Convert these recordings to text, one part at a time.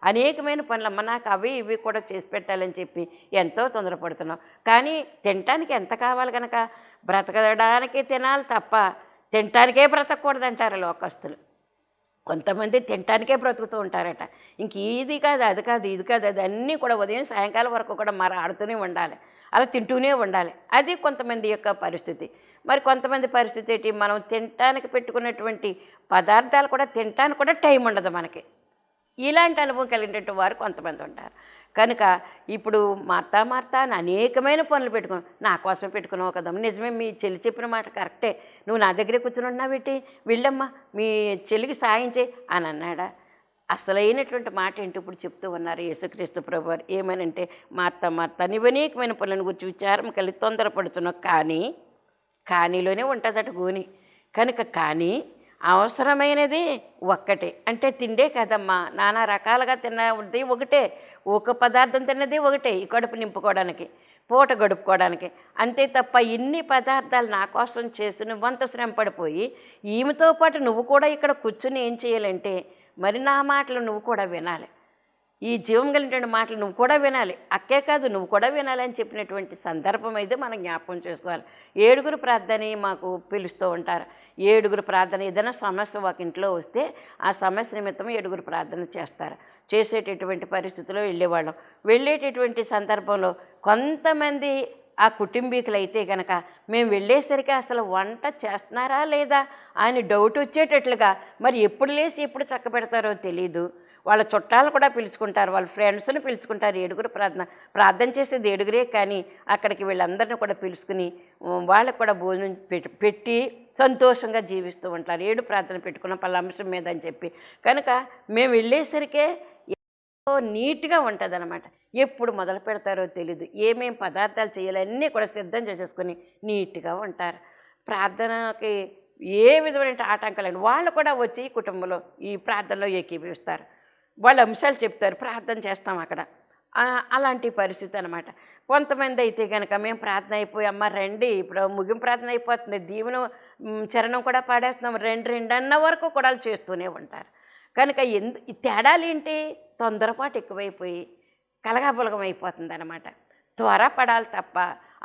అనేకమైన పనులమ్మ నాకు అవి ఇవి కూడా చేసి పెట్టాలని చెప్పి ఎంతో తొందరపడుతున్నాం. కానీ తినటానికి ఎంత కావాలి కనుక బ్రతకడానికి తినాలి తప్ప తినటానికే బ్రతకూడదంటారు లోకస్తులు. కొంతమంది తినటానికే బ్రతుకుతూ ఉంటారట. ఇంక ఇది కాదు అది కాదు ఇది కాదు అది అన్నీ కూడా ఉదయం సాయంకాలం వరకు కూడా ఆడుతూనే ఉండాలి, అలా తింటూనే ఉండాలి. అది కొంతమంది యొక్క పరిస్థితి. మరి కొంతమంది పరిస్థితి ఏంటి, మనం తినటానికి పెట్టుకున్నటువంటి పదార్థాలు కూడా తినటానికి కూడా టైం ఉండదు మనకి. ఇలాంటి అనుభవం కలిగినటువంటి వారు కొంతమంది ఉంటారు. కనుక ఇప్పుడు మార్తా అని అనేకమైన పనులు పెట్టుకున్నావు, నా కోసమే పెట్టుకున్నావు కదమ్మా. నిజమే, మీ చెల్లి చెప్పిన మాట కరెక్టే, నువ్వు నా దగ్గరే కూర్చుని ఉన్నావేటి, వెళ్ళమ్మా మీ చెల్లికి సాయం చేయి అని అన్నాడా? అసలైనటువంటి మాట ఏంటి ఇప్పుడు చెప్తూ ఉన్నారు యేసుక్రీస్తు ప్రభువారు. ఏమనంటే, మార్తా నీవు అనేకమైన పనులను గురించి విచారం కలిగి తొందరపడుతున్నావు, కానీలోనే ఉంటుందట గోని. కనుక కానీ అవసరమైనది ఒక్కటే, అంటే తిండే కదమ్మా. నానా రకాలుగా తిన్నది ఒకటే, ఒక పదార్థం తిన్నది ఒకటే, ఈ కడుపు నింపుకోవడానికి, పూట గడుపుకోవడానికి. అంతే తప్ప ఇన్ని పదార్థాలు నా కోసం చేసి నువ్వంత శ్రమ పడిపోయి ఈమెతో పాటు నువ్వు కూడా ఇక్కడ కూర్చుని ఏం చేయాలంటే, మరి నా మాటలు నువ్వు కూడా వినాలి, ఈ జీవం కలిగినటువంటి మాటలు నువ్వు కూడా వినాలి, అక్కే కాదు నువ్వు కూడా వినాలి అని చెప్పినటువంటి సందర్భం అయితే మనం జ్ఞాపకం చేసుకోవాలి. 7 ప్రార్థన మాకు పిలుస్తూ ఉంటారు. 7 ప్రార్థన, ఏదైనా సమస్య ఒక ఇంట్లో వస్తే ఆ సమస్య నిమిత్తం 7 ప్రార్థన చేస్తారు. చేసేటటువంటి పరిస్థితిలో వెళ్ళేటటువంటి సందర్భంలో కొంతమంది ఆ కుటుంబీకులు అయితే కనుక మేము వెళ్ళేసరికి అసలు వంట చేస్తున్నారా లేదా అని డౌట్ వచ్చేటట్లుగా, మరి ఎప్పుడు లేసి ఎప్పుడు చక్క పెడతారో తెలీదు. వాళ్ళ చుట్టాలు కూడా పిలుచుకుంటారు, వాళ్ళ ఫ్రెండ్స్ని పిలుచుకుంటారు. 7 ప్రార్థన చేసేది 7 కానీ అక్కడికి వీళ్ళందరినీ కూడా పిలుచుకుని వాళ్ళకు కూడా భోజనం పెట్టి సంతోషంగా జీవిస్తూ ఉంటారు. 7 ప్రార్థన పెట్టుకున్న పలానా అంశం మీద అని చెప్పి. కనుక మేము వెళ్ళేసరికే ఎంతో నీట్గా ఉంటుంది అన్నమాట. ఎప్పుడు మొదలు పెడతారో తెలీదు. ఏమేం పదార్థాలు చేయాలన్నీ కూడా సిద్ధం చేసేసుకొని నీట్గా ఉంటారు. ప్రార్థనకి ఏ విధమైన ఆటంకాలండి వాళ్ళు కూడా వచ్చి కుటుంబంలో ఈ ప్రార్థనలో ఏకీభవిస్తారు. వాళ్ళ అంశాలు చెప్తారు, ప్రార్థన చేస్తాం అక్కడ. అలాంటి పరిస్థితి అనమాట. కొంతమంది అయితే కనుక మేము ప్రార్థన అయిపోయి అమ్మ రండి, ఇప్పుడు ముగింపు ప్రార్థన అయిపోతుంది, దీవెన చరణం కూడా పాడేస్తున్నాం, 2 అన్న వరకు కూడా చేస్తూనే ఉంటారు. కనుక ఈ తేడాలు ఏంటి, తొందరపాటు ఎక్కువైపోయి కలగాపులగం అయిపోతుంది అనమాట. త్వరపడాలి తప్ప.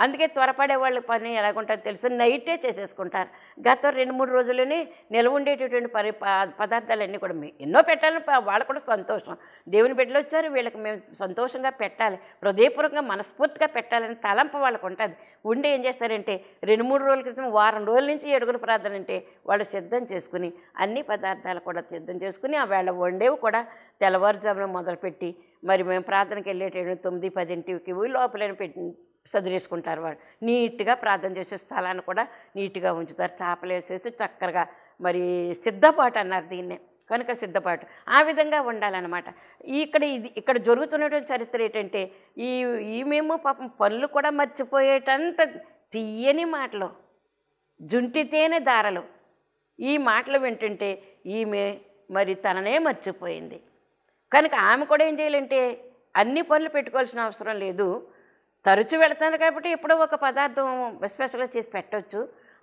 అందుకే త్వరపడే వాళ్ళ పని ఎలాగుంటుందో తెలుసు, నైటే చేసేసుకుంటారు. గత 2-3 రోజుల్లోనే నిల్వ ఉండేటటువంటి పదార్థాలన్నీ కూడా ఎన్నో పెట్టాలని వాళ్ళు కూడా సంతోషం. దేవుని బిడ్డలు వచ్చారు, వీళ్ళకి మేము సంతోషంగా పెట్టాలి, హృదయపూర్వకంగా మనస్ఫూర్తిగా పెట్టాలని తలంపు వాళ్ళకు ఉంటుంది. ఉండి ఏం చేస్తారంటే 2-3 రోజుల క్రితం వారం రోజుల నుంచి 7 ప్రార్థన అంటే వాళ్ళు సిద్ధం చేసుకుని అన్ని పదార్థాలు కూడా సిద్ధం చేసుకుని ఆ వేళ వండేవి కూడా తెల్లవారుజామున మొదలుపెట్టి మరి మేము ప్రార్థనకి వెళ్ళేటటువంటి 9-10 లోపలని పెట్టి సదిరేసుకుంటారు. వాళ్ళు నీట్గా ప్రార్థన చేసే స్థలాన్ని కూడా నీట్గా ఉంచుతారు. చాపలు వేసేసి చక్కగా మరి సిద్ధపాటు అన్నారు దీన్నే. కనుక సిద్ధపాటు ఆ విధంగా ఉండాలన్నమాట. ఇక్కడ జరుగుతున్నటువంటి చరిత్ర ఏంటంటే ఈమెమో పాపం పనులు కూడా మర్చిపోయేటంత తీయని మాటలు, జుంటితేనే దారలు, ఈ మాటలు వింటుంటే ఈమె మరి తననే మర్చిపోయింది. కనుక ఆమె కూడా ఏం చేయాలంటే అన్ని పనులు పెట్టుకోవాల్సిన అవసరం లేదు, తరచు వెళతాను కాబట్టి ఎప్పుడో ఒక పదార్థం స్పెషల్గా చేసి పెట్టవచ్చు.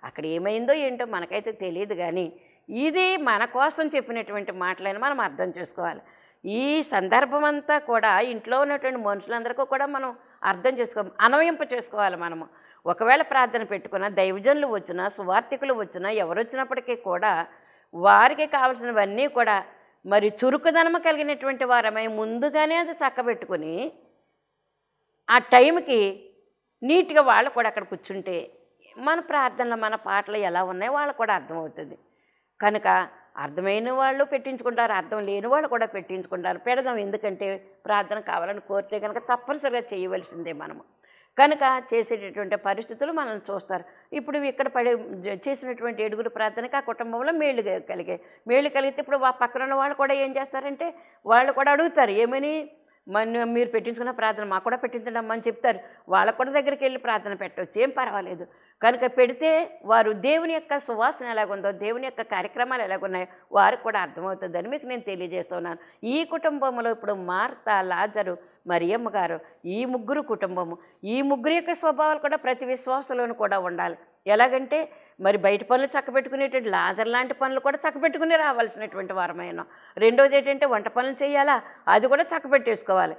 అక్కడ ఏమైందో ఏంటో మనకైతే తెలియదు, కానీ ఇది మన కోసం చెప్పినటువంటి మాటలని మనం అర్థం చేసుకోవాలి. ఈ సందర్భం అంతా కూడా ఇంట్లో ఉన్నటువంటి మనుషులందరికీ కూడా మనం అర్థం అన్వయింప చేసుకోవాలి. మనము ఒకవేళ ప్రార్థన పెట్టుకున్నా, దైవజనులు వచ్చినా, సువార్థికులు వచ్చినా, ఎవరు వచ్చినప్పటికీ కూడా వారికి కావాల్సినవన్నీ కూడా మరి చురుకుదనము కలిగినటువంటి వారమై ముందుగానే అది చక్కబెట్టుకుని ఆ టైంకి నీట్గా వాళ్ళు కూడా అక్కడ కూర్చుంటే మన ప్రార్థనలు మన పాటలు ఎలా ఉన్నాయో వాళ్ళకు కూడా అర్థమవుతుంది. కనుక అర్థమైన వాళ్ళు పెట్టించుకుంటారు, అర్థం లేని వాళ్ళు కూడా పెట్టించుకుంటారు. పెడదాం, ఎందుకంటే ప్రార్థన కావాలని కోరితే కనుక తప్పనిసరిగా చేయవలసిందే మనము. కనుక చేసేటటువంటి పరిస్థితులు మనం చూస్తారు. ఇప్పుడు ఇక్కడ చేసినటువంటి 7 ప్రార్థనకి ఆ కుటుంబంలో మేలు కలిగితే ఇప్పుడు పక్కన ఉన్న వాళ్ళు కూడా ఏం చేస్తారంటే వాళ్ళు కూడా అడుగుతారు, ఏమని మీరు పెట్టించుకున్న ప్రార్థన మాకు కూడా పెట్టించడం అని చెప్తారు. వాళ్ళకు కూడా దగ్గరికి వెళ్ళి ప్రార్థన పెట్టవచ్చు, ఏం పర్వాలేదు. కనుక పెడితే వారు దేవుని యొక్క సువాసన ఎలాగుందో, దేవుని యొక్క కార్యక్రమాలు ఎలాగున్నాయో వారికి కూడా అర్థమవుతుందని మీకు నేను తెలియజేస్తున్నాను. ఈ కుటుంబంలో ఇప్పుడు మార్తా, లాజరు, మరియమ్మ గారు, ఈ 3 కుటుంబము, ఈ 3 యొక్క స్వభావాలు కూడా ప్రతి విశ్వాసంలోనూ కూడా ఉండాలి. ఎలాగంటే మరి బయట పనులు చక్కబెట్టుకునేటువంటి లాజర్ లాంటి పనులు కూడా చక్కబెట్టుకుని రావాల్సినటువంటి వారమైనా. రెండోది ఏంటంటే వంట పనులు చేయాలా, అది కూడా చక్కబెట్టేసుకోవాలి.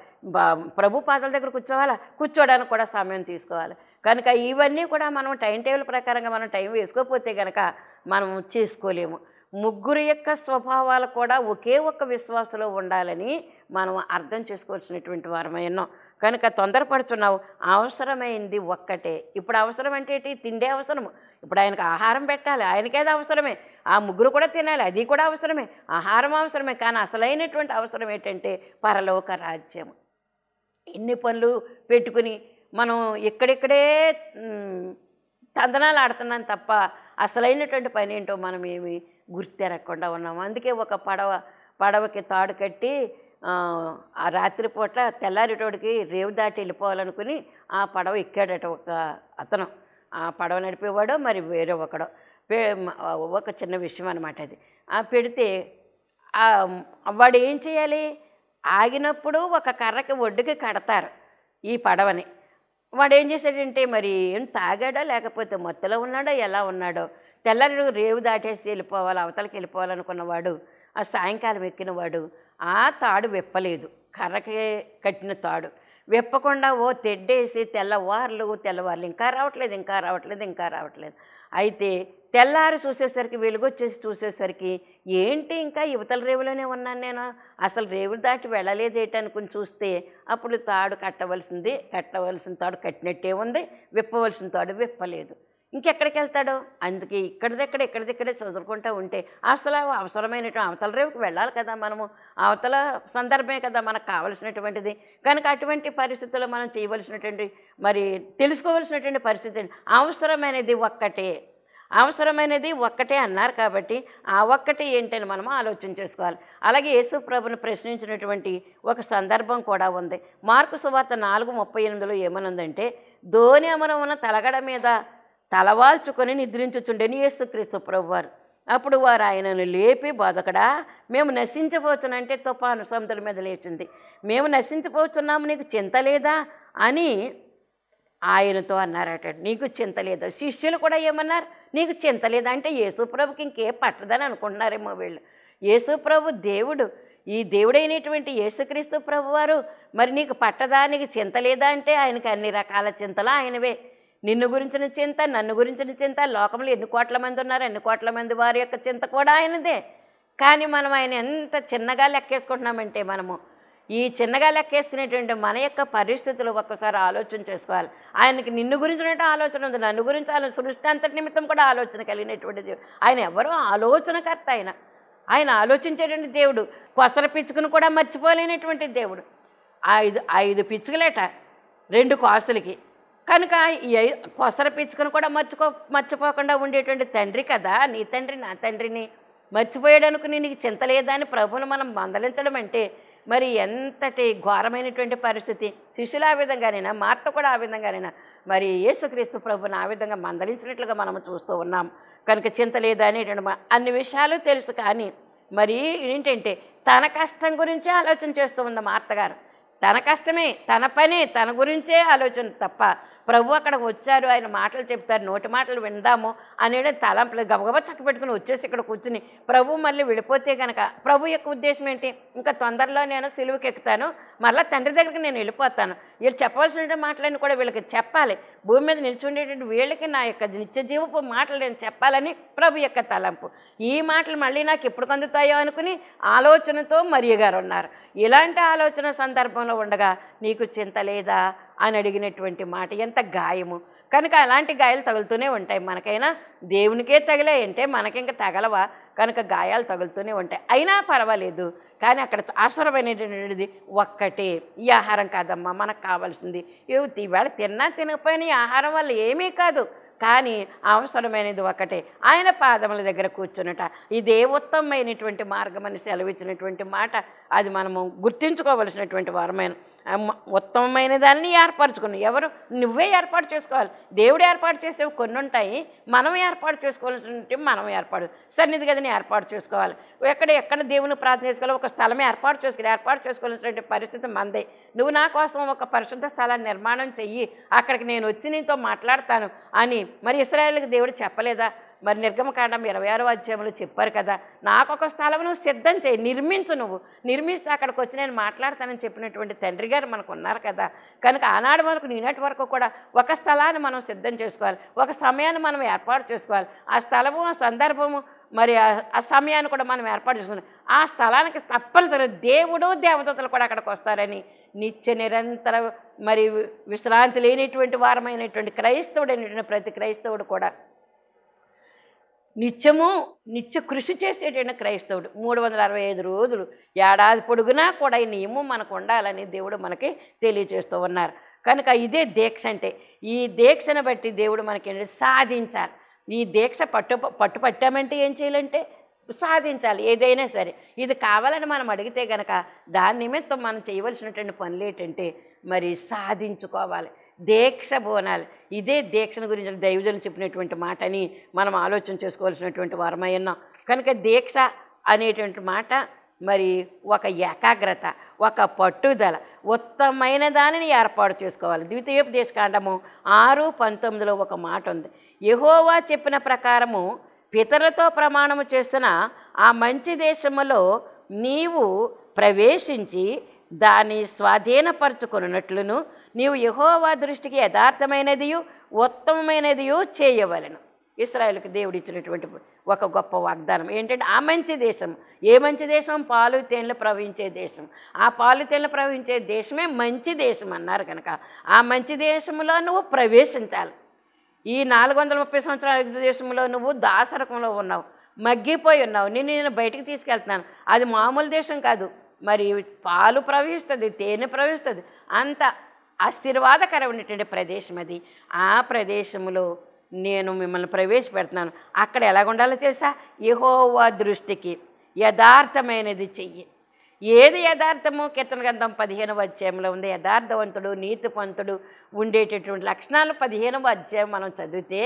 ప్రభు పాదాల దగ్గర కూర్చోవాలా, కూర్చోవడానికి కూడా సమయం తీసుకోవాలి. కనుక ఇవన్నీ కూడా మనం టైం టేబుల్ ప్రకారంగా మనం టైం వేసుకోకపోతే కనుక మనం చేసుకోలేము. ముగ్గురు యొక్క స్వభావాలు కూడా ఒకే ఒక్క విశ్వాసంలో ఉండాలని మనం అర్థం చేసుకోవాల్సినటువంటి వారమైనాం. కనుక తొందరపడుతున్నావు, అవసరమైంది ఒక్కటే. ఇప్పుడు అవసరం అంటే ఏంటి? తిండే అవసరము. ఇప్పుడు ఆయనకు ఆహారం పెట్టాలి, ఆయనకేది అవసరమే. ఆ ముగ్గురు కూడా తినాలి, అది కూడా అవసరమే. ఆహారం అవసరమే, కానీ అసలైనటువంటి అవసరం ఏంటంటే పరలోక రాజ్యం. ఎన్ని పనులు పెట్టుకుని మనం ఇక్కడిక్కడే తందనాలు ఆడుతున్నాం తప్ప అసలైనటువంటి పని ఏంటో మనం ఏమి గుర్తెరగకుండా ఉన్నాము. అందుకే ఒక పడవకి తాడు కట్టి ఆ రాత్రిపూట తెల్లారిటోడికి రేవు దాటి వెళ్ళిపోవాలనుకుని ఆ పడవ ఎక్కాడట ఒక అతను. ఆ పడవ నడిపేవాడో మరి వేరే ఒకడో. ఒక చిన్న విషయం అనమాట అది. పెడితే వాడు ఏం చేయాలి? ఆగినప్పుడు ఒక కర్రకి ఒడ్డుకి కడతారు ఈ పడవని. వాడు ఏం చేశాడంటే మరి ఏం తాగాడో లేకపోతే మత్తులో ఉన్నాడో ఎలా ఉన్నాడో, తెల్లారి రేవు దాటేసి వెళ్ళిపోవాలి, అవతలకి వెళ్ళిపోవాలనుకున్నవాడు ఆ సాయంకాలం ఎక్కినవాడు ఆ తాడు విప్పలేదు. కర్రకి కట్టిన తాడు విప్పకుండా తెడ్డేసి తెల్లవార్లు ఇంకా రావట్లేదు. అయితే తెల్లారి చూసేసరికి వెలుగొచ్చేసి చూసేసరికి ఏంటి ఇంకా యువతల రేవులోనే ఉన్నాను నేను, అసలు రేవులు దాటి వెళ్ళలేదేటి అనుకుని చూస్తే అప్పుడు తాడు కట్టవలసిన తాడు కట్టినట్టే ఉంది, విప్పవలసిన తాడు విప్పలేదు. ఇంకెక్కడికి వెళ్తాడు? అందుకే ఇక్కడిదక్కడే చదువుకుంటూ ఉంటే అసలు అవసరమైనటువంటి అవతల రేవుకి వెళ్ళాలి కదా మనము. అవతల సందర్భమే కదా మనకు కావలసినటువంటిది. కనుక అటువంటి పరిస్థితుల్లో మనం చేయవలసినటువంటి మరి తెలుసుకోవలసినటువంటి పరిస్థితి అవసరమైనది ఒక్కటే అన్నారు కాబట్టి ఆ ఒక్కటి ఏంటని మనం ఆలోచన చేసుకోవాలి. అలాగే యేసు ప్రభుని ప్రశ్నించినటువంటి ఒక సందర్భం కూడా ఉంది. మార్కు సువార్త 4:38 ఏమనుందంటే, దోణి అమరమున తలగడ మీద తలవాల్చుకొని నిద్రించుచుండెని యేసుక్రీస్తు ప్రభువారు. అప్పుడు వారు ఆయనను లేపి, బోధకుడా, మేము నశించబోచునంటే తుఫాను సముద్రం మీద లేచింది, మేము నశించబోతున్నాము, నీకు చింత లేదా అని ఆయనతో అన్నారట. నీకు చింత లేదా? శిష్యులు కూడా ఏమన్నారు? నీకు చింత లేదా అంటే యేసుప్రభుకి ఇంకే పట్టదని అనుకుంటున్నారేమో వీళ్ళు. యేసుప్రభు దేవుడు, ఈ దేవుడైనటువంటి యేసుక్రీస్తు ప్రభువారు మరి నీకు పట్టదా, నీకు చింత లేదా అంటే ఆయనకి అన్ని రకాల చింతలు ఆయనవే. నిన్ను గురించిన చింత, నన్ను గురించిన చింత, లోకంలో ఎన్ని కోట్ల మంది ఉన్నారు, ఎన్ని కోట్ల మంది వారి యొక్క చింత కూడా ఆయనదే. కానీ మనం ఆయన ఎంత చిన్నగా లెక్కేసుకుంటున్నామంటే మనము ఈ చిన్నగా లెక్కేసుకునేటువంటి మన యొక్క పరిస్థితులు ఒక్కసారి ఆలోచన చేసుకోవాలి. ఆయనకి నిన్ను గురించినట్టు ఆలోచన ఉంది, నన్ను గురించి సృష్టి అంతటి నిమిత్తం కూడా ఆలోచన కలిగినటువంటి దేవుడు. ఆయన ఎవరో ఆలోచనకర్త. ఆయన ఆలోచించేటువంటి దేవుడు. కొసర పిచ్చుకుని కూడా మర్చిపోలేనటువంటి దేవుడు. 5 పిచ్చుకలేట 2 కాసులకి. కనుక ఈ కొసర పిచ్చుకుని కూడా మర్చిపోకుండా ఉండేటువంటి తండ్రి కదా నీ తండ్రి, నా తండ్రిని మర్చిపోయాడనుకుని నీకు చింత లేదా అని ప్రభువును మనం మందలించడం అంటే మరి ఎంతటి ఘోరమైనటువంటి పరిస్థితి. శిష్యులు ఆ విధంగానైనా, మార్త కూడా ఆ విధంగానైనా మరి యేసుక్రీస్తు ప్రభుని ఆ విధంగా మందలించినట్లుగా మనం చూస్తూ ఉన్నాం. కనుక చింత లేదా అనేటువంటి అన్ని విషయాలు తెలుసు, కానీ మరి ఏంటంటే తన కష్టం గురించే ఆలోచన చేస్తూ ఉంది మార్త గారు. తన కష్టమే, తన పని, తన గురించే ఆలోచన తప్ప ప్రభు అక్కడికి వచ్చారు, ఆయన మాటలు చెప్తారు, నోటి మాటలు విందాము అనేది తలంపులు గబగబా చక్కబెట్టుకుని వచ్చేసి ఇక్కడ కూర్చుని ప్రభు మళ్ళీ వెళ్ళిపోతే కనుక ప్రభు యొక్క ఉద్దేశం ఏంటి? ఇంకా తొందరలో నేను సిలువకి ఎక్కుతాను, మళ్ళీ తండ్రి దగ్గరికి నేను వెళ్ళిపోతాను. వీళ్ళు చెప్పవలసిన మాటలన్నీ కూడా వీళ్ళకి చెప్పాలి. భూమి మీద నిల్చుండేటువంటి వీళ్ళకి నా యొక్క నిత్య జీవపు మాటలు నేను చెప్పాలని ప్రభు యొక్క తలంపు. ఈ మాటలు మళ్ళీ నాకు ఎప్పుడు అందుతాయో అనుకుని ఆలోచనతో మరియ గారు ఉన్నారు. ఇలాంటి ఆలోచన సందర్భంలో ఉండగా నీకు చింత లేదా అని అడిగినటువంటి మాట ఎంత గాయము. కనుక అలాంటి గాయాలు తగులుతూనే ఉంటాయి. మనకైనా దేవునికే తగిలాయంటే మనకింక తగలవా? కనుక గాయాలు తగులుతూనే ఉంటాయి. అయినా పర్వాలేదు, కానీ అక్కడ అవసరమైనటువంటిది ఒక్కటే. ఈ ఆహారం కాదమ్మా మనకు కావాల్సింది. ఇవాళ తిన్నా తినకపోయినా ఈ ఆహారం వల్ల ఏమీ కాదు, కానీ అవసరమైనది ఒకటే, ఆయన పాదముల దగ్గర కూర్చున్నట. ఇదే ఉత్తమమైనటువంటి మార్గం అని సెలవిచ్చినటువంటి మాట. అది మనము గుర్తించుకోవలసినటువంటి వారమైన ఉత్తమమైన దాన్ని ఏర్పరచుకున్నాం. ఎవరు? నువ్వే ఏర్పాటు చేసుకోవాలి. దేవుడు ఏర్పాటు చేసేవి కొన్ని ఉంటాయి, మనం ఏర్పాటు చేసుకోవాల్సినవి మనం సన్నిధి గదిని ఏర్పాటు చేసుకోవాలి. ఎక్కడ దేవుని ప్రార్థన చేసుకోవాలి, ఒక స్థలం ఏర్పాటు చేసుకోవాల్సినటువంటి పరిస్థితి మందే. నువ్వు నా కోసం ఒక పరిశుద్ధ స్థలాన్ని నిర్మాణం చెయ్యి, అక్కడికి నేను వచ్చి నీతో మాట్లాడతాను అని మరి ఇశ్రాయేలుకి దేవుడు చెప్పలేదా? మరి నిర్గమకాండం 26వ అధ్యాయంలో చెప్పారు కదా, నాకొక స్థలం నువ్వు సిద్ధం చేయి, నిర్మించు, నువ్వు నిర్మిస్తే అక్కడికి వచ్చి నేను మాట్లాడతానని చెప్పినటువంటి తండ్రి గారు మనకు ఉన్నారు కదా. కనుక ఆనాడు మనకు ఈనాటి వరకు కూడా ఒక స్థలాన్ని మనం సిద్ధం చేసుకోవాలి, ఒక సమయాన్ని మనం ఏర్పాటు చేసుకోవాలి. ఆ స్థలము, ఆ సందర్భము, మరి ఆ సమయాన్ని కూడా మనం ఏర్పాటు చేసుకున్నాం. ఆ స్థలానికి తప్పనిసరి దేవుడు దేవదూతలు కూడా అక్కడికి వస్తారని నిత్య నిరంతర మరి విశ్రాంతి లేనిటువంటి వారమైనటువంటి క్రైస్తవుడైనటువంటి ప్రతి క్రైస్తవుడు కూడా నిత్య కృషి చేసేటువంటి క్రైస్తవుడు 365 రోజులు ఏడాది పొడుగునా కూడా ఈ నియమం మనకు ఉండాలని దేవుడు మనకి తెలియజేస్తూ ఉన్నారు. కనుక ఇదే దీక్ష అంటే. ఈ దీక్షను బట్టి దేవుడు మనకి సాధించాలి. ఈ దీక్ష పట్టామంటే ఏం చేయాలంటే సాధించాలి. ఏదైనా సరే ఇది కావాలని మనం అడిగితే కనుక దాని నిమిత్తం మనం చేయవలసినటువంటి పనులు ఏంటంటే మరి సాధించుకోవాలి, దీక్ష బోనాలి. ఇదే దీక్షను గురించి దైవజనులు చెప్పినటువంటి మాటని మనం ఆలోచన చేసుకోవాల్సినటువంటి వారమై ఉన్నాం. కనుక దీక్ష అనేటువంటి మాట మరి ఒక ఏకాగ్రత, ఒక పట్టుదల, ఉత్తమమైన దానిని ఏర్పాటు చేసుకోవాలి. ద్వితీయోపదేశకాండము 6:19లో ఒక మాట ఉంది. యెహోవా చెప్పిన ప్రకారము పితరులతో ప్రమాణము చేసిన ఆ మంచి దేశములో నీవు ప్రవేశించి దాన్ని స్వాధీనపరచుకున్నట్లును నీవు యెహోవా దృష్టికి యథార్థమైనదియు ఉత్తమమైనదియు చేయవలెను. ఇశ్రాయేలుకి దేవుడు ఇచ్చినటువంటి ఒక గొప్ప వాగ్దానం ఏంటంటే ఆ మంచి దేశం. ఏ మంచి దేశం? పాలు తేనెలు ప్రవహించే దేశం. ఆ పాలు తేనెలు ప్రవహించే దేశమే మంచి దేశం అన్నారు. కనుక ఆ మంచి దేశంలో నువ్వు ప్రవేశించాలి. ఈ 430 సంవత్సరాల దేశంలో నువ్వు దాసరకంలో ఉన్నావు, మగ్గిపోయి ఉన్నావు. నేను బయటికి తీసుకెళ్తున్నాను. అది మామూలు దేశం కాదు, మరి పాలు ప్రవహిస్తుంది, తేనె ప్రవహిస్తుంది, అంత ఆశీర్వాదకరమైనటువంటి ప్రదేశం అది. ఆ ప్రదేశంలో నేను మిమ్మల్ని ప్రవేశపెడుతున్నాను. అక్కడ ఎలాగ ఉండాలో తెలుసా? యెహోవా దృష్టికి యథార్థమైనది చెయ్యి. ఏది యథార్థము? కీర్తన గ్రంథం 15వ అధ్యాయంలో ఉంది. యథార్థవంతుడు, నీతిపంతుడు ఉండేటటువంటి లక్షణాలు 15వ అధ్యాయం మనం చదివితే,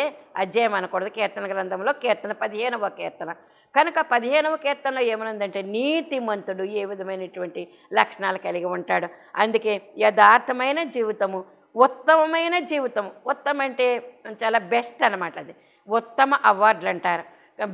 అధ్యాయం అనకూడదు, కీర్తన గ్రంథంలో కీర్తన 15వ కీర్తన. కనుక 15వ కీర్తనలో ఏమనుందంటే నీతిమంతుడు ఏ విధమైనటువంటి లక్షణాలు కలిగి ఉంటాడు. అందుకే యథార్థమైన జీవితము, ఉత్తమమైన జీవితం. ఉత్తమం అంటే చాలా బెస్ట్ అనమాట. అది ఉత్తమ అవార్డులు అంటారు,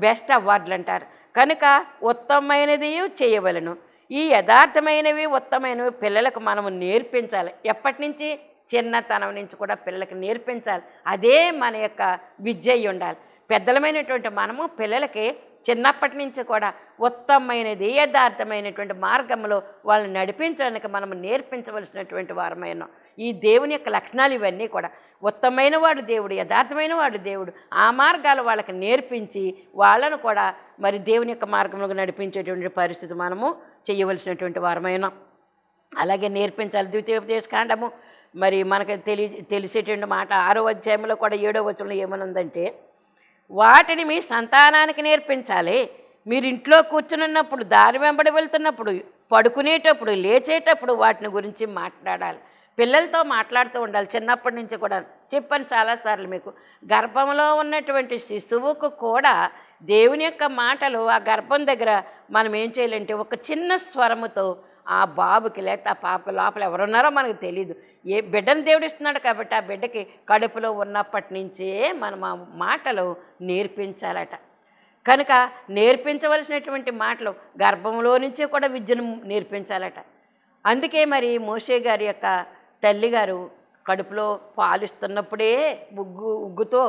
బెస్ట్ అవార్డులు అంటారు. కనుక ఉత్తమమైనది చేయవలను. ఈ యథార్థమైనవి, ఉత్తమైనవి పిల్లలకు మనము నేర్పించాలి. ఎప్పటి నుంచి? చిన్నతనం నుంచి కూడా పిల్లలకి నేర్పించాలి. అదే మన యొక్క విద్య అయి ఉండాలి. పెద్దలమైనటువంటి మనము పిల్లలకి చిన్నప్పటి నుంచి కూడా ఉత్తమమైనది, యథార్థమైనటువంటి మార్గంలో వాళ్ళని నడిపించడానికి మనం నేర్పించవలసినటువంటి వారమైన ఈ దేవుని యొక్క లక్షణాలు ఇవన్నీ కూడా. ఉత్తమైన వాడు దేవుడు, యథార్థమైన వాడు దేవుడు. ఆ మార్గాలు వాళ్ళకి నేర్పించి వాళ్ళను కూడా మరి దేవుని యొక్క మార్గంలోకి నడిపించేటువంటి పరిస్థితి మనము చేయవలసినటువంటి వారమైన అలాగే నేర్పించాలి. ద్వితీయోపదేశకాండము మరి మనకు తెలిసేటువంటి మాట 6వ అధ్యాయంలో కూడా 7వ వచనంలో ఏమనుందంటే వాటిని మీ సంతానానికి నేర్పించాలి. మీరు ఇంట్లో కూర్చున్నప్పుడు, దారి వెంబడి వెళ్తున్నప్పుడు, పడుకునేటప్పుడు, లేచేటప్పుడు వాటిని గురించి మాట్లాడాలి. పిల్లలతో మాట్లాడుతూ ఉండాలి చిన్నప్పటి నుంచి కూడా. చెప్పాను చాలాసార్లు మీకు, గర్భంలో ఉన్నటువంటి శిశువుకు కూడా దేవుని యొక్క మాటలు ఆ గర్భం దగ్గర మనం ఏం చేయాలంటే ఒక చిన్న స్వరముతో ఆ బాబుకి లేకపోతే ఆ పాపకి లోపల ఎవరున్నారో మనకు తెలియదు. ఏ బిడ్డను దేవుడు ఇస్తున్నాడు కాబట్టి ఆ బిడ్డకి కడుపులో ఉన్నప్పటి నుంచే మనం ఆ మాటలు నేర్పించాలట. కనుక నేర్పించవలసినటువంటి మాటలు గర్భంలో నుంచే కూడా విద్యను నేర్పించాలట. అందుకే మరి మోషే గారి యొక్క తల్లిగారు కడుపులో పాలిస్తున్నప్పుడే ఉగ్గుతో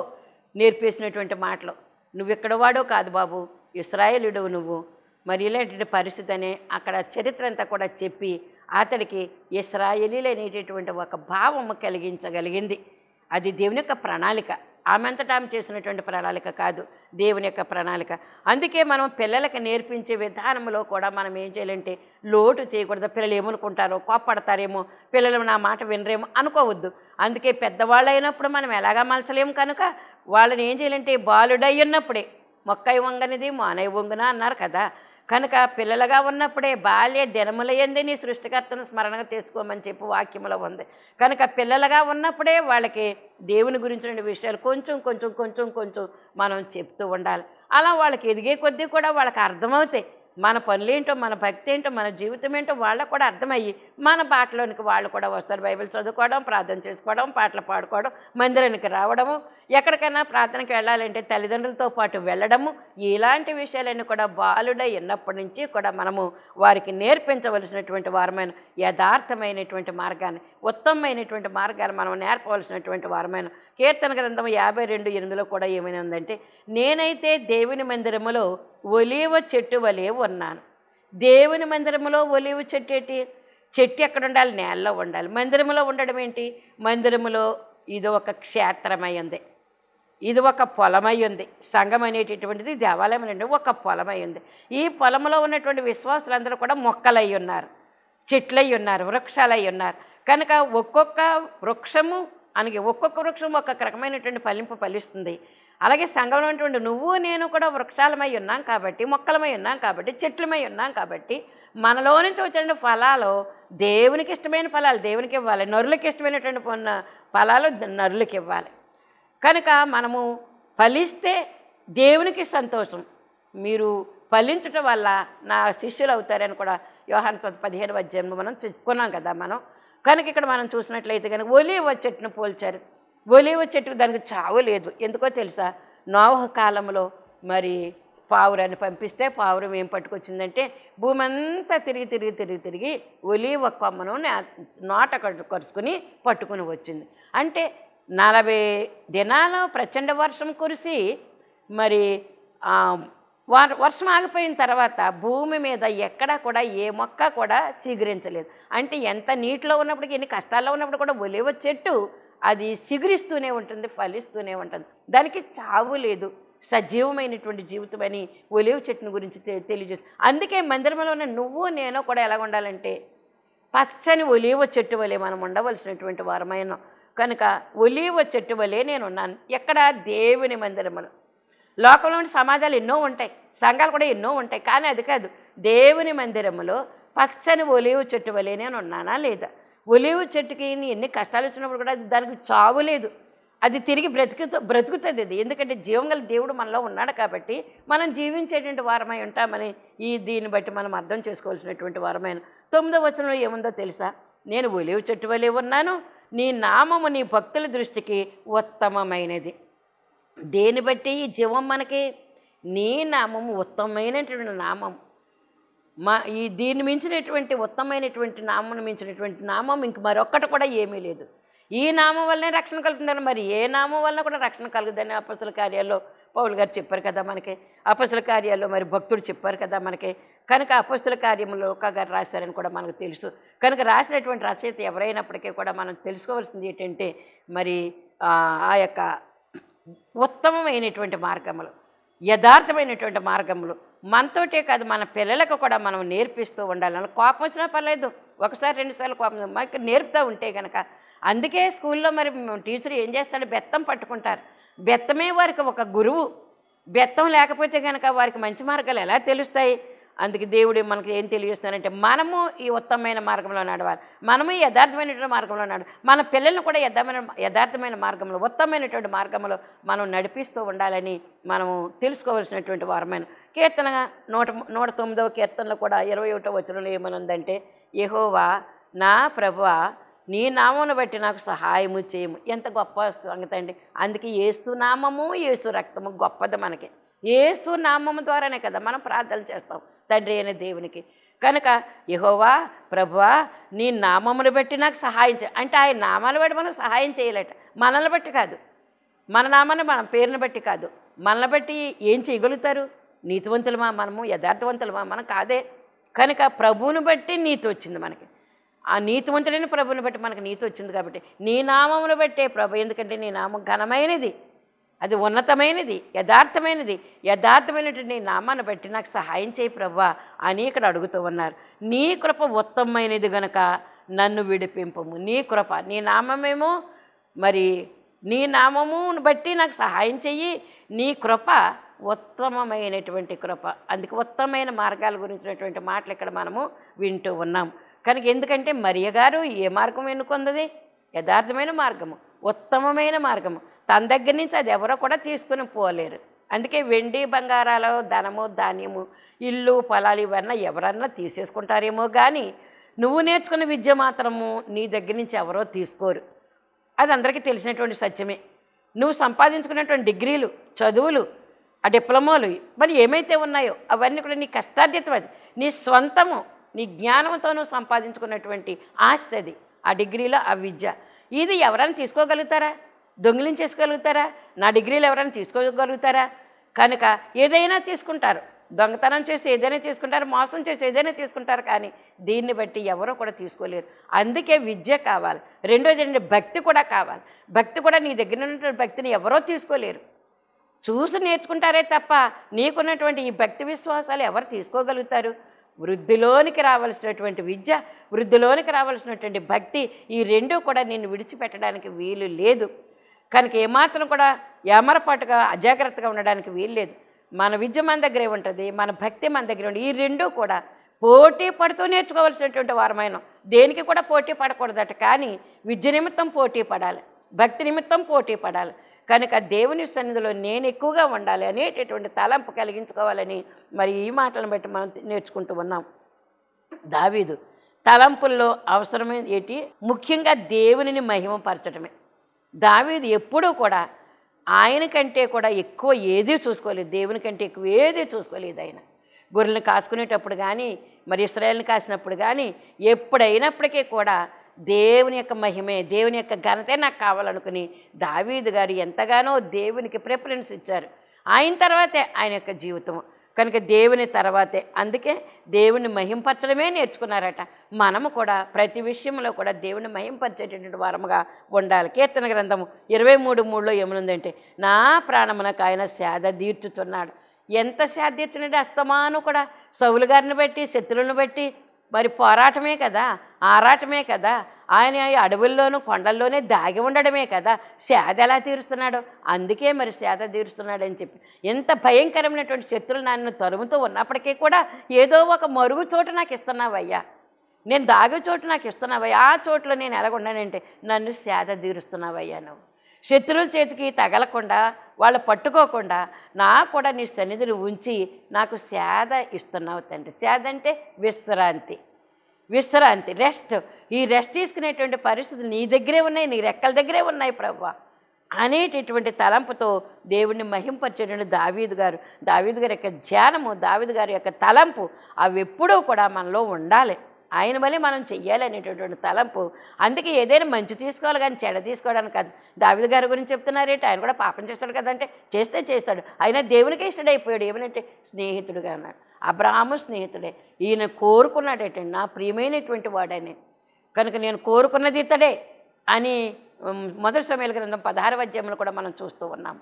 నేర్పేసినటువంటి మాటలు, నువ్వు ఇక్కడ వాడో కాదు బాబు, ఇశ్రాయేలుడు నువ్వు, మరి ఇలాంటి పరిస్థితి అనే అక్కడ చరిత్ర అంతా కూడా చెప్పి అతడికి ఇశ్రాయేలీలు అనేటటువంటి ఒక భావము కలిగించగలిగింది. అది దేవుని యొక్క ప్రణాళిక. ఆమె అంతటా ఆమె చేసినటువంటి ప్రణాళిక కాదు, దేవుని యొక్క ప్రణాళిక. అందుకే మనం పిల్లలకి నేర్పించే విధానంలో కూడా మనం ఏం చేయాలంటే లోటు చేయకూడదు. పిల్లలు ఏమనుకుంటారో, కోప్పడతారేమో, పిల్లలు నా మాట వినరేమో అనుకోవద్దు. అందుకే పెద్దవాళ్ళు అయినప్పుడు మనం ఎలాగా మలచలేము. కనుక వాళ్ళని ఏం చేయాలంటే బాలుడై ఉన్నప్పుడే, మొక్కై వంగనిది మానై వంగున అన్నారు కదా. కనుక పిల్లలుగా ఉన్నప్పుడే బాల్య దినములయందే నీ సృష్టికర్తను స్మరణగా తీసుకోమని చెప్పి వాక్యములో ఉంది. కనుక పిల్లలుగా ఉన్నప్పుడే వాళ్ళకి దేవుని గురించిన విషయాలు కొంచెం కొంచెం కొంచెం కొంచెం మనం చెప్తూ ఉండాలి. అలా వాళ్ళకి ఎదిగే కొద్దీ కూడా వాళ్ళకి అర్థమవుతాయి. మన పనులేంటో, మన భక్తి ఏంటో, మన జీవితం ఏంటో వాళ్ళకు కూడా అర్థమయ్యి మన బాటలోనికి వాళ్ళు కూడా వస్తారు. బైబిల్ చదువుకోవడం, ప్రార్థన చేసుకోవడం, పాటలు పాడుకోవడం, మందిరానికి రావడము, ఎక్కడికైనా ప్రార్థనకి వెళ్ళాలంటే తల్లిదండ్రులతో పాటు వెళ్ళడము, ఇలాంటి విషయాలన్నీ కూడా బాలుడై ఉన్నప్పటి నుంచి కూడా మనము వారికి నేర్పించవలసినటువంటి వారమైన యథార్థమైనటువంటి మార్గాన్ని, ఉత్తమమైనటువంటి మార్గాన్ని మనం నేర్పవలసినటువంటి వారమైన. కీర్తన గ్రంథం 52:8 కూడా ఏమైనా ఉందంటే, నేనైతే దేవుని మందిరములో ఒలీవ చెట్టు వలె ఉన్నాను. దేవుని మందిరములో ఒలీవ చెట్టు ఏంటి? చెట్టు ఎక్కడ ఉండాలి? నేలలో ఉండాలి. మందిరములో ఉండడం ఏంటి? మందిరములో ఇది ఒక క్షేత్రమై ఉంది, ఇది ఒక పొలమై ఉంది. సంఘం అనేటటువంటిది దేవాలయం అనేది ఒక పొలమై ఉంది. ఈ పొలంలో ఉన్నటువంటి విశ్వాసులందరూ కూడా మొక్కలై ఉన్నారు, చెట్లై ఉన్నారు, వృక్షాలై ఉన్నారు. కనుక ఒక్కొక్క వృక్షము అనగా ఒక్కొక్క వృక్షం ఒక్కొక్క రకమైనటువంటి ఫలిస్తుంది. అలాగే సంఘంలో ఉన్నటువంటి నువ్వు నేను కూడా వృక్షాలమై ఉన్నాం కాబట్టి, మొక్కలమై ఉన్నాం కాబట్టి, చెట్లమై ఉన్నాం కాబట్టి, మనలో నుంచి వచ్చిన ఫలాలు దేవునికి ఇష్టమైన ఫలాలు దేవునికి ఇవ్వాలి, నరులకు ఇష్టమైనటువంటి ఫలాలు నరులకు ఇవ్వాలి. కనుక మనము ఫలిస్తే దేవునికి సంతోషం. మీరు ఫలించటం వల్ల నా శిష్యులు అవుతారని కూడా యోహాను 15 మనం చెప్పుకున్నాం కదా మనం. కనుక ఇక్కడ మనం చూసినట్లయితే కనుక ఒలీవ చెట్టును పోల్చారు. ఒలీవ చెట్టుకు దానికి చావు లేదు. ఎందుకో తెలుసా? నోవహు కాలంలో మరి పావురాన్ని పంపిస్తే పావురం ఏం పట్టుకొచ్చిందంటే భూమి అంతా తిరిగి ఒలీవ కొమ్మను నోట కరుచుకొని పట్టుకుని వచ్చింది. అంటే 40 దినాలు ప్రచండ వర్షం కురిసి మరి వర్షం ఆగిపోయిన తర్వాత భూమి మీద ఎక్కడా కూడా ఏ మొక్క కూడా చిగురించలేదు. అంటే ఎంత నీటిలో ఉన్నప్పటికీ, ఎన్ని కష్టాల్లో ఉన్నప్పుడు కూడా ఒలీవ చెట్టు అది చిగురిస్తూనే ఉంటుంది, ఫలిస్తూనే ఉంటుంది. దానికి చావు లేదు, సజీవమైనటువంటి జీవితం అని ఒలీవ చెట్టుని గురించి తెలియజేస్తుంది. అందుకే మందిరంలో ఉన్న నువ్వు నేను కూడా ఎలా ఉండాలంటే పచ్చని ఒలీవ చెట్టు వలె మనం ఉండవలసినటువంటి వారమైన. కనుక ఒలీవ చెట్టు వలె నేనున్నాను. ఎక్కడ? దేవుని మందిరములో. లోకంలోని సమాజాలు ఎన్నో ఉంటాయి, సంఘాలు కూడా ఎన్నో ఉంటాయి, కానీ అది కాదు. దేవుని మందిరములో పచ్చని ఒలీవ చెట్టు వలె నేను ఉన్నానా లేదా? ఒలీవ చెట్టుకి ఎన్ని కష్టాలు వచ్చినప్పుడు కూడా దానికి చావు లేదు, అది తిరిగి బ్రతుకుతుంది. అది ఎందుకంటే జీవం గల దేవుడు మనలో ఉన్నాడు కాబట్టి మనం జీవించేటువంటి వారమై ఉంటామని దీన్ని బట్టి మనం అర్థం చేసుకోవాల్సినటువంటి వారమైన. 9వ వచనంలో ఏముందో తెలుసా? నేను ఒలీవ చెట్టు వలె ఉన్నాను, నీ నామము నీ భక్తుల దృష్టికి ఉత్తమమైనది. దేని బట్టి ఈ జీవం మనకి? నీ నామము ఉత్తమమైనటువంటి నామం. దీన్ని మించినటువంటి ఉత్తమమైనటువంటి నామను మించినటువంటి నామం ఇంక మరొక్కటి కూడా ఏమీ లేదు. ఈ నామం వల్లనే రక్షణ కలుగుతుందని, మరి ఏ నామం వలన కూడా రక్షణ కలుగుతుందని అపొస్తలుల కార్యాల్లో పౌలు గారు చెప్పారు కదా మనకి. అపొస్తలుల కార్యాల్లో మరి భక్తుడు చెప్పారు కదా మనకి. కనుక అపొస్తలుల కార్యములో లూకా గారు రాశారని కూడా మనకు తెలుసు. కనుక రాసినటువంటి రచయిత ఎవరైనప్పటికీ కూడా మనం తెలుసుకోవాల్సింది ఏంటంటే మరి ఆ యొక్క ఉత్తమమైనటువంటి మార్గములు, యథార్థమైనటువంటి మార్గములు మనతోటే కాదు మన పిల్లలకు కూడా మనం నేర్పిస్తూ ఉండాలి. కోపం వచ్చినా పర్లేదు, ఒకసారి 2 సార్లు కోపం మాకు నేర్పుతూ ఉంటే కనుక. అందుకే స్కూల్లో మరి టీచర్ ఏం చేస్తాడు? బెత్తం పట్టుకుంటారు. బెత్తమే వారికి ఒక గురువు. బెత్తం లేకపోతే కనుక వారికి మంచి మార్గాలు ఎలా తెలుస్తాయి? అందుకే దేవుడు మనకి ఏం తెలియజేస్తానంటే మనము ఈ ఉత్తమమైన మార్గంలో నడవాలి, మనము ఈ యథార్థమైనటువంటి మార్గంలో నడవాలి. మన పిల్లలను కూడా యథార్థమైన మార్గంలో, ఉత్తమమైనటువంటి మార్గంలో మనం నడిపిస్తూ ఉండాలని మనము తెలుసుకోవాల్సినటువంటి వారమైన. కీర్తన 109వ కీర్తనలో కూడా 21వ వచనంలో ఏమనుందంటే, యెహోవా నా ప్రభువా నీ నామమును బట్టి నాకు సహాయము చేయము. ఎంత గొప్ప సంగతి అండి. అందుకే యేసు నామము యేసు రక్తము గొప్పది మనకి. యేసు నామము ద్వారానే కదా మనం ప్రార్థన చేస్తాం తండ్రి అయిన దేవునికి. కనుక యెహోవా ప్రభువా నీ నామమును బట్టి నాకు సహాయం చేయ అంటే ఆయన నామాన్ని బట్టి మనం సహాయం చేయలేట, మనల్ని బట్టి కాదు, మన నామాన్ని మన పేరుని బట్టి కాదు. మనల్ని బట్టి ఏం చేయగలుగుతారు? నీతివంతులమా మనము? యథార్థవంతులమా మనం? కాదే. కనుక ప్రభువుని బట్టి నీతి వచ్చింది మనకి. ఆ నీతివంతుడైన ప్రభువుని బట్టి మనకు నీతి వచ్చింది కాబట్టి నీ నామమును బట్టే ప్రభు. ఎందుకంటే నీ నామం ఘనమైనది, అది ఉన్నతమైనది, యథార్థమైనటువంటి నీ నామాన్ని బట్టి నాకు సహాయం చేయి ప్రభువా అని ఇక్కడ అడుగుతూ ఉన్నారు. నీ కృప ఉత్తమమైనది గనుక నన్ను విడిపింపము. నీ కృప, నీ నామమేమో మరి నీ నామమును బట్టి నాకు సహాయం చెయ్యి. నీ కృప ఉత్తమమైనటువంటి కృప. అందుకే ఉత్తమమైన మార్గాల గురించినటువంటి మాటలు ఇక్కడ మనము వింటూ ఉన్నాం. కనుక ఎందుకంటే మరియ గారు ఏ మార్గం ఎన్నుకుంది? యథార్థమైన మార్గము, ఉత్తమమైన మార్గము. తన దగ్గర నుంచి అది ఎవరో కూడా తీసుకుని పోలేరు. అందుకే వెండి బంగారాలు, ధనము, ధాన్యము, ఇల్లు, పొలాలు ఇవన్నీ ఎవరన్నా తీసేసుకుంటారేమో కానీ నువ్వు నేర్చుకున్న విద్య మాత్రము నీ దగ్గర నుంచి ఎవరో తీసుకోరు. అది అందరికీ తెలిసినటువంటి సత్యమే. నువ్వు సంపాదించుకున్నటువంటి డిగ్రీలు, చదువులు, ఆ డిప్లొమాలు మరి ఏమైతే ఉన్నాయో అవన్నీ కూడా నీ కష్టార్జితం, అది నీ స్వంతము, నీ జ్ఞానంతో నువ్వు సంపాదించుకున్నటువంటి ఆస్తి అది. ఆ డిగ్రీలో ఆ విద్య ఇది ఎవరైనా తీసుకోగలుగుతారా? దొంగిలించేసుకోగలుగుతారా? నా డిగ్రీలు ఎవరైనా తీసుకోగలుగుతారా? కనుక ఏదైనా తీసుకుంటారు, దొంగతనం చేసి ఏదైనా తీసుకుంటారు, మోసం చేసి ఏదైనా తీసుకుంటారు, కానీ దీన్ని బట్టి ఎవరో కూడా తీసుకోలేరు. అందుకే విద్య కావాలి. రెండోది భక్తి కూడా కావాలి. భక్తి కూడా నీ దగ్గర ఉన్నటువంటి భక్తిని ఎవరో తీసుకోలేరు. చూసి నేర్చుకుంటారే తప్ప నీకున్నటువంటి ఈ భక్తి విశ్వాసాలు ఎవరు తీసుకోగలుగుతారు? వృద్ధిలోనికి రావాల్సినటువంటి విద్య, వృద్ధిలోనికి రావాల్సినటువంటి భక్తి, ఈ రెండూ కూడా నిన్ను విడిచిపెట్టడానికి వీలు లేదు. కనుక ఏమాత్రం కూడా ఏమరపాటుగా అజాగ్రత్తగా ఉండడానికి వీలు లేదు. మన విద్య మన దగ్గరే ఉంటుంది, మన భక్తి మన దగ్గర ఉంటుంది. ఈ రెండూ కూడా పోటీ పడుతూ నేర్చుకోవాల్సినటువంటి వారమైన దేనికి కూడా పోటీ పడకూడదట. కానీ విద్య నిమిత్తం పోటీ పడాలి, భక్తి నిమిత్తం పోటీ పడాలి. కనుక దేవుని సన్నిధిలో నేను ఎక్కువగా ఉండాలి అనేటటువంటి తలంపు కలిగించుకోవాలని మరి ఈ మాటలను బట్టి మనం నేర్చుకుంటూ ఉన్నాం. దావీదు తలంపుల్లో అవసరమైన ఏంటి? ముఖ్యంగా దేవునిని మహిమపరచడమే. దావీదు ఎప్పుడూ కూడా ఆయన కంటే కూడా ఎక్కువ ఏదీ చూసుకోలేదు, దేవుని కంటే ఎక్కువ ఏదీ చూసుకోలేదు. ఆయన గొర్రెలను కాసుకునేటప్పుడు కానీ, మరి ఇశ్రాయేలుని కాసినప్పుడు కానీ, ఎప్పుడైనప్పటికీ కూడా దేవుని యొక్క మహిమే, దేవుని యొక్క ఘనతే నాకు కావాలనుకుని దావీదు గారు ఎంతగానో దేవునికి ప్రిఫరెన్స్ ఇచ్చారు. ఆయన తర్వాతే ఆయన యొక్క జీవితము. కనుక దేవుని తర్వాతే, అందుకే దేవుని మహింపరచడమే నేర్చుకున్నారట. మనము కూడా ప్రతి విషయంలో కూడా దేవుని మహింపరిచేటటువంటి వారముగా ఉండాలి. కీర్తన గ్రంథము 23:3 ఏమనుందంటే, నా ప్రాణమునకు ఆయన సేద తీర్చుతున్నాడు. ఎంత సేద తీర్చునంటే అస్తమాను కూడా సౌలు గారిని బట్టి, శత్రువులను బట్టి మరి పోరాటమే కదా, ఆరాటమే కదా, ఆయన అడవుల్లోనూ కొండల్లోనే దాగి ఉండడమే కదా, సేద ఎలా తీరుస్తున్నాడు? అందుకే మరి సేద తీరుస్తున్నాడని చెప్పి ఎంత భయంకరమైనటువంటి శత్రువులు నన్ను తరుముతూ ఉన్నప్పటికీ కూడా ఏదో ఒక మరుగు చోటు నాకు ఇస్తున్నావయ్యా, నేను దాగే చోటు నాకు ఇస్తున్నావయ్యా, ఆ చోట్లో నేను ఎలాగున్నానంటే నన్ను సేద తీరుస్తున్నావయ్యా. నువ్వు శత్రువుల చేతికి తగలకుండా, వాళ్ళు పట్టుకోకుండా నాకు కూడా నీ సన్నిధిని ఉంచి నాకు సేద ఇస్తున్నావు తండ్రి. సేద అంటే విశ్రాంతి, విశ్రాంతి, రెస్ట్. ఈ రెస్ట్ తీసుకునేటువంటి పరిస్థితులు నీ దగ్గరే ఉన్నాయి, నీ రెక్కల దగ్గరే ఉన్నాయి ప్రభువా అనేటటువంటి తలంపుతో దేవుణ్ణి మహింపరిచేటువంటి దావీదు గారి యొక్క ధ్యానము, దావీదు గారి యొక్క తలంపు అవి ఎప్పుడూ కూడా మనలో ఉండాలి. ఆయన వల్ల మనం చెయ్యాలి అనేటటువంటి తలంపు. అందుకే ఏదైనా మంచి తీసుకోవాలి కానీ చెడ తీసుకోవడానికి కాదు. దావీదు గారి గురించి చెప్తున్నారేంటి? ఆయన కూడా పాపం చేస్తాడు కదంటే చేస్తే చేశాడు, అయినా దేవునికే ఇష్టడైపోయాడు. ఏమనంటే స్నేహితుడుగా అన్నాడు. అబ్రాహాము స్నేహితుడే. ఈయన కోరుకున్నాడేటండి, నా ప్రియమైనటువంటి వాడని. కనుక నేను కోరుకున్నది ఇతడే అని 1 సమూయేలు గ్రంథం 16వ అధ్యాయంలో కూడా మనం చూస్తూ ఉన్నాము.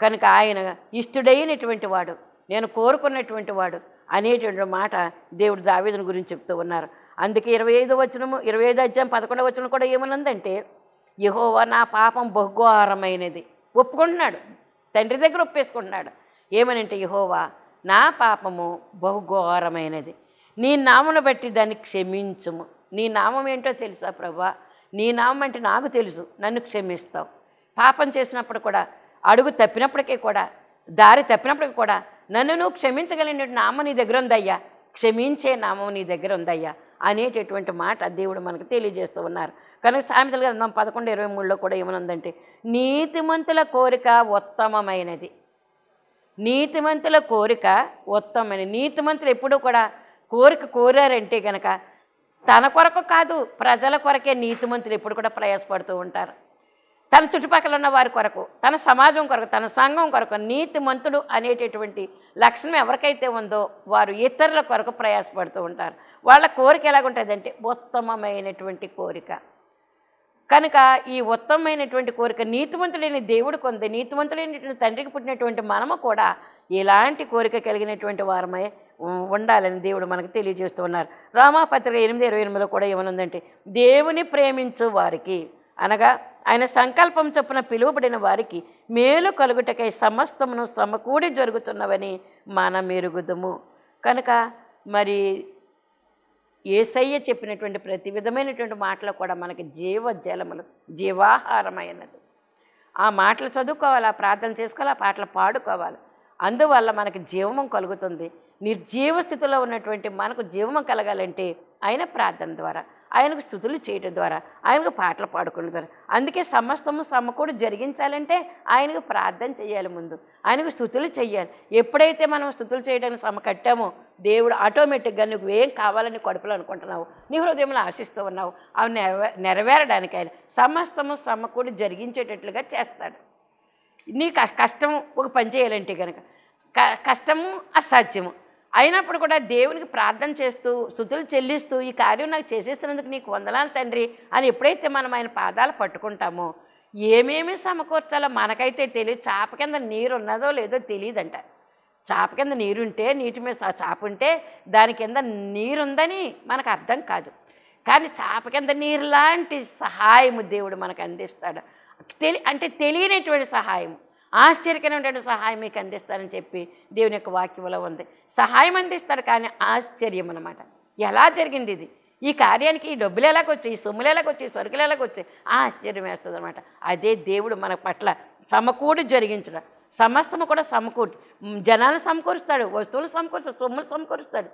కనుక ఆయన ఇష్టడైనటువంటి వాడు, నేను కోరుకున్నటువంటి వాడు అనేటువంటి మాట దేవుడు దావీదుని గురించి చెప్తూ ఉన్నారు. అందుకే 25వ వచనము, 25వ అధ్యాయం 11వ వచనం కూడా ఏమనుందంటే, యెహోవా నా పాపం బహుఘోరమైనది. ఒప్పుకుంటున్నాడు, తండ్రి దగ్గర ఒప్పేసుకుంటున్నాడు. ఏమనంటే, యెహోవా నా పాపము బహుఘోరమైనది, నీ నామమును బట్టి దాన్ని క్షమించుము. నీ నామం ఏంటో తెలుసా ప్రభువా? నీ నామం అంటే నాకు తెలుసు, నన్ను క్షమిస్తావు. పాపం చేసినప్పుడు కూడా, అడుగు తప్పినప్పటికీ కూడా, దారి తప్పినప్పటికీ కూడా నన్ను నువ్వు క్షమించగలిగిన నామం నీ దగ్గర ఉందయ్యా, క్షమించే నామం నీ దగ్గర ఉందయ్యా అనేటటువంటి మాట దేవుడు మనకు తెలియజేస్తూ ఉన్నారు. కనుక సామెతల గ్రంథం 11:23 కూడా ఏమనుందంటే, నీతిమంతుల కోరిక ఉత్తమమైనది. నీతిమంతుల కోరిక ఉత్తమమైనది. నీతిమంతులు ఎప్పుడూ కూడా కోరారంటే కనుక తన కొరకు కాదు, ప్రజల కొరకే నీతిమంతులు ఎప్పుడు కూడా ప్రయాసపడుతూ ఉంటారు. తన చుట్టుపక్కల ఉన్న వారి కొరకు, తన సమాజం కొరకు, తన సంఘం కొరకు. నీతిమంతుడు అనేటటువంటి లక్షణం ఎవరికైతే ఉందో వారు ఇతరుల కొరకు ప్రయాసపడుతూ ఉంటారు. వాళ్ళ కోరిక ఎలాగుంటుందంటే ఉత్తమమైనటువంటి కోరిక. కనుక ఈ ఉత్తమమైనటువంటి కోరిక నీతిమంతుడైన దేవుడికి ఉంది. నీతిమంతుడైనటువంటి తండ్రికి పుట్టినటువంటి మనము కూడా ఇలాంటి కోరిక కలిగినటువంటి వారమై ఉండాలని దేవుడు మనకు తెలియజేస్తూ ఉన్నారు. రోమాపత్రిక 8:28 కూడా ఏమనుందంటే, దేవుని ప్రేమించు వారికి, అనగా ఆయన సంకల్పం చొప్పున పిలువబడిన వారికి మేలు కలుగుటకై సమస్తమును సమకూడి జరుగుతున్నవని మనం ఎరుగుదుము. కనుక మరి యేసయ్య చెప్పినటువంటి ప్రతి విధమైనటువంటి మాటలు కూడా మనకి జీవజలములు, జీవాహారమైనది. ఆ మాటలు చదువుకోవాలి, ఆ ప్రార్థన చేసుకోవాలి, ఆ పాటలు పాడుకోవాలి. అందువల్ల మనకు జీవము కలుగుతుంది. నిర్జీవ స్థితిలో ఉన్నటువంటి మనకు జీవము కలగాలంటే ఆయన ప్రార్థన ద్వారా, ఆయనకు స్తుతులు చేయడం ద్వారా, ఆయనకు పాటలు పాడుకోవడం ద్వారా. అందుకే సమస్తము సమకూడి జరిగించాలంటే ఆయనకు ప్రార్థన చేయాలి, ముందు ఆయనకు స్తుతులు చేయాలి. ఎప్పుడైతే మనం స్తుతులు చేయడానికి కట్టామో దేవుడు ఆటోమేటిక్గా నువ్వు ఏం కావాలని కడుపులో అనుకుంటున్నావు, నీ హృదయంలో ఆశిస్తూ ఉన్నావు, అవి నెరవేరడానికి ఆయన సమస్తము సమకూడి జరిగించేటట్లుగా చేస్తాడు. నీ కష్టము ఒక పని చేయాలంటే కనుక కష్టము అసాధ్యము అయినప్పుడు కూడా దేవునికి ప్రార్థన చేస్తూ స్తుతులు చెల్లిస్తూ ఈ కార్యం నాకు చేసేసినందుకు నీకు వందనాలు తండ్రి అని ఎప్పుడైతే మనం ఆయన పాదాలు పట్టుకుంటామో ఏమేమి సమకూర్చాలో మనకైతే తెలియదు. చాప కింద నీరు ఉన్నదో లేదో తెలియదంట. చాప కింద నీరుంటే, నీటి మీద చాప ఉంటే దాని కింద నీరుందని మనకు అర్థం కాదు. కానీ చాప కింద నీరు లాంటి సహాయము దేవుడు మనకు అందిస్తాడు. అంటే తెలియనటువంటి సహాయము, ఆశ్చర్యకరమైనటువంటి సహాయం మీకు అందిస్తానని చెప్పి దేవుని యొక్క వాక్యంలో ఉంది. సహాయం అందిస్తాడు కానీ ఆశ్చర్యం అన్నమాట. ఎలా జరిగింది ఇది, ఈ కార్యానికి ఈ డబ్బులు ఎలాగొచ్చాయి, ఈ సొమ్ములు ఎలాగొచ్చాయి, సరుకులు ఎలాగొచ్చాయి, ఆశ్చర్యం వేస్తుంది అనమాట. అదే దేవుడు మన పట్ల సమకూడి జరిగించడం. సమస్తము కూడా సమకూడి జనాలను సమకూరుస్తాడు, వస్తువులు సమకూరుస్తాడు, సొమ్ములు సమకూరుస్తాడు.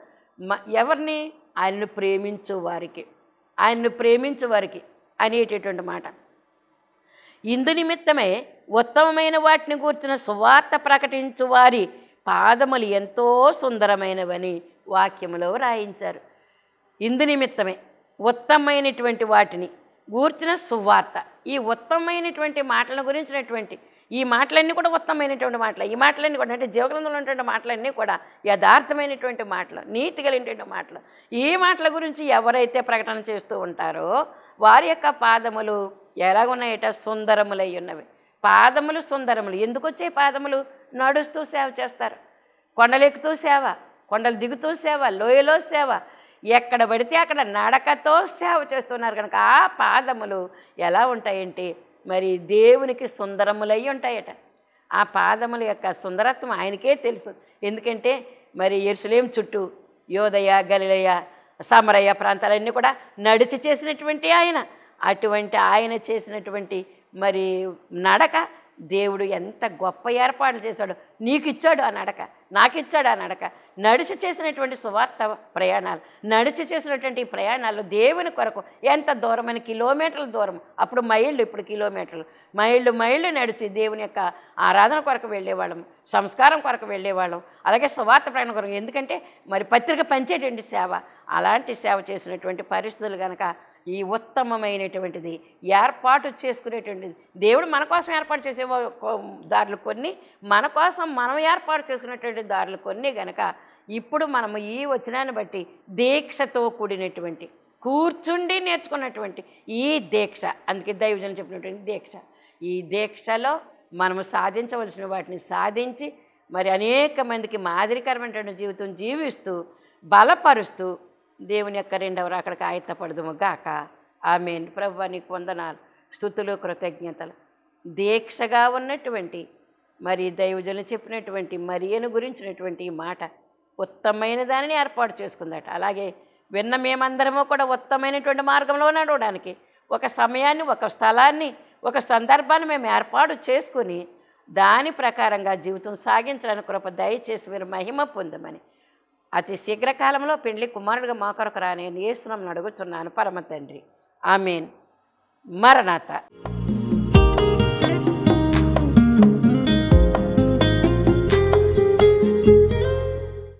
ఎవరిని? ఆయన్ను ప్రేమించు వారికి, ఆయన్ను ప్రేమించు వారికి అనేటటువంటి మాట. ఇందు నిమిత్తమే ఉత్తమమైన వాటిని గూర్చిన సువార్త ప్రకటించు వారి పాదములు ఎంతో సుందరమైనవని వాక్యములో రాయించారు. ఇందు నిమిత్తమే ఉత్తమమైనటువంటి వాటిని గూర్చిన సువార్త. ఈ ఉత్తమమైనటువంటి మాటల గురించినటువంటి ఈ మాటలన్నీ కూడా ఉత్తమమైనటువంటి మాటలు. ఈ మాటలన్నీ కూడా అంటే జీవగ్రంథంలో ఉన్నటువంటి మాటలన్నీ కూడా యథార్థమైనటువంటి మాటలు, నీతి కలిగినటువంటి మాటలు. ఈ మాటల గురించి ఎవరైతే ప్రకటన చేస్తూ ఉంటారో వారి యొక్క పాదములు ఎలాగున్నాయట? సుందరములై ఉన్నవి. పాదములు సుందరములు. ఎందుకు వచ్చాయి పాదములు? నడుస్తూ సేవ చేస్తారు, కొండలెక్కుతూ సేవ, కొండలు దిగుతూ సేవ, లోయలో సేవ, ఎక్కడ పడితే అక్కడ నడకతో సేవ చేస్తున్నారు కనుక ఆ పాదములు ఎలా ఉంటాయంటే మరి దేవునికి సుందరములై ఉంటాయట. ఆ పాదముల యొక్క సుందరత్వం ఆయనకే తెలుసు. ఎందుకంటే మరి యెరూషలేము చుట్టూ యోదయ, గలిలయ, సమరయ ప్రాంతాలన్నీ కూడా నడిచి చేసినటువంటి ఆయన. అటువంటి ఆయన చేసినటువంటి మరి నడక దేవుడు ఎంత గొప్ప ఏర్పాట్లు చేశాడు. నీకు ఇచ్చాడు ఆ నడక, నాకు ఇచ్చాడు ఆ నడక. నడిచి చేసినటువంటి సువార్త ప్రయాణాలు, నడిచి చేసినటువంటి ప్రయాణాలు దేవుని కొరకు ఎంత దూరమైన కిలోమీటర్ల దూరం, అప్పుడు మైళ్ళు, ఇప్పుడు కిలోమీటర్లు, మైళ్ళు మైళ్ళు నడిచి దేవుని యొక్క ఆరాధన కొరకు వెళ్ళేవాళ్ళం, సంస్కారం కొరకు వెళ్ళేవాళ్ళం. అలాగే సువార్త ప్రయాణం కొరకు, ఎందుకంటే మరి పత్రిక పంచేటువంటి సేవ, అలాంటి సేవ చేసినటువంటి పరిస్థితులు కనుక ఈ ఉత్తమమైనటువంటిది ఏర్పాటు చేసుకునేటువంటిది దేవుడు మన కోసం ఏర్పాటు చేసే దారులు కొన్ని, మన కోసం మనం ఏర్పాటు చేసుకునేటువంటి దారులు కొన్ని గనక ఇప్పుడు మనము ఈ వచనాన్ని బట్టి దీక్షతో కూడినటువంటి కూర్చుండి నేర్చుకున్నటువంటి ఈ దీక్ష, అందుకే దైవజనం చెప్పినటువంటి దీక్ష, ఈ దీక్షలో మనము సాధించవలసిన వాటిని సాధించి మరి అనేక మందికి మాదిరికరమైనటువంటి జీవితం జీవిస్తూ బలపరుస్తూ దేవుని యొక్క రెండవ రాకడకు ఆయత్తపడదుము గాక. ఆమేన్. ప్రభువా నీకు వందనాలు, స్తుతులు, కృతజ్ఞతలు. దీక్షగా ఉన్నటువంటి మరి దైవజనులు చెప్పినటువంటి మరియను గురించినటువంటి ఈ మాట ఉత్తమమైన దానిని ఏర్పాటు చేసుకుందట. అలాగే విన్న మేమందరము కూడా ఉత్తమమైనటువంటి మార్గంలో నడవడానికి ఒక సమయాన్ని, ఒక స్థలాన్ని, ఒక సందర్భాన్ని మేము ఏర్పాటు చేసుకుని దాని ప్రకారంగా జీవితం సాగించడానికి కృప దయచేసి మీరు మహిమ పొందమని అతి శీఘ్రకాలంలో పెండ్లి కుమారుడిగా మా కొరకు రాని యేసు నామమున అడుగుచున్నాను పరమ తండ్రి. ఆమేన్. మరణాత.